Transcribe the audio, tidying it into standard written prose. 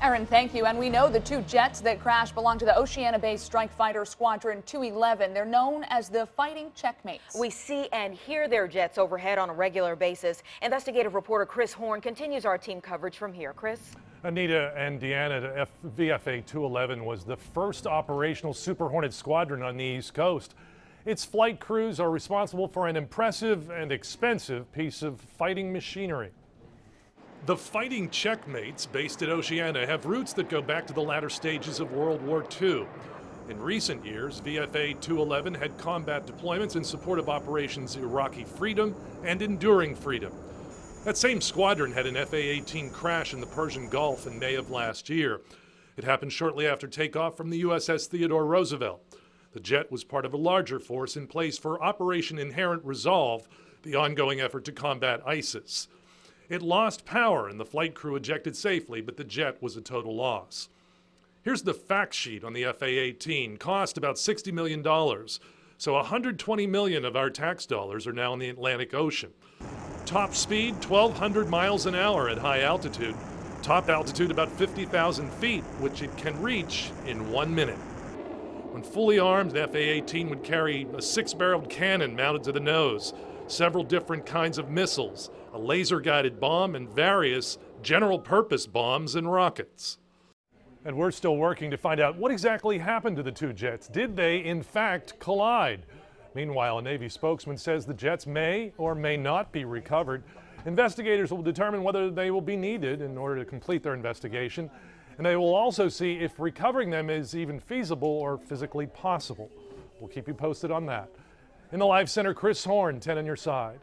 Aaron, thank you. And we know the two jets that crashed belong to the Oceania-based strike fighter Squadron 211. They're known as the Fighting Checkmates. We see and hear their jets overhead on a regular basis. Investigative reporter Chris Horne continues our team coverage from here. Chris? Anita and Deanna, VFA 211 was the first operational Super Hornet squadron on the East Coast. Its flight crews are responsible for an impressive and expensive piece of fighting machinery. The Fighting Checkmates, based at Oceania, have roots that go back to the latter stages of World War II. In recent years, VFA 211 had combat deployments in support of Operations Iraqi Freedom and Enduring Freedom. That same squadron had an FA-18 crash in the Persian Gulf in May of last year. It happened shortly after takeoff from the USS Theodore Roosevelt. The jet was part of a larger force in place for Operation Inherent Resolve, the ongoing effort to combat ISIS. It lost power and the flight crew ejected safely, but the jet was a total loss. Here's the fact sheet on the FA-18. Cost about $60 million. So $120 million of our tax dollars are now in the Atlantic Ocean. Top speed, 1,200 miles an hour at high altitude. Top altitude about 50,000 feet, which it can reach in 1 minute. When fully armed, the FA-18 would carry a 6-barreled cannon mounted to the nose, several different kinds of missiles, a laser-guided bomb, and various general-purpose bombs and rockets. And we're still working to find out what exactly happened to the two jets. Did they, in fact, collide? Meanwhile, a Navy spokesman says the jets may or may not be recovered. Investigators will determine whether they will be needed in order to complete their investigation. And they will also see if recovering them is even feasible or physically possible. We'll keep you posted on that. In the Live Center, Chris Horne, 10 on your side.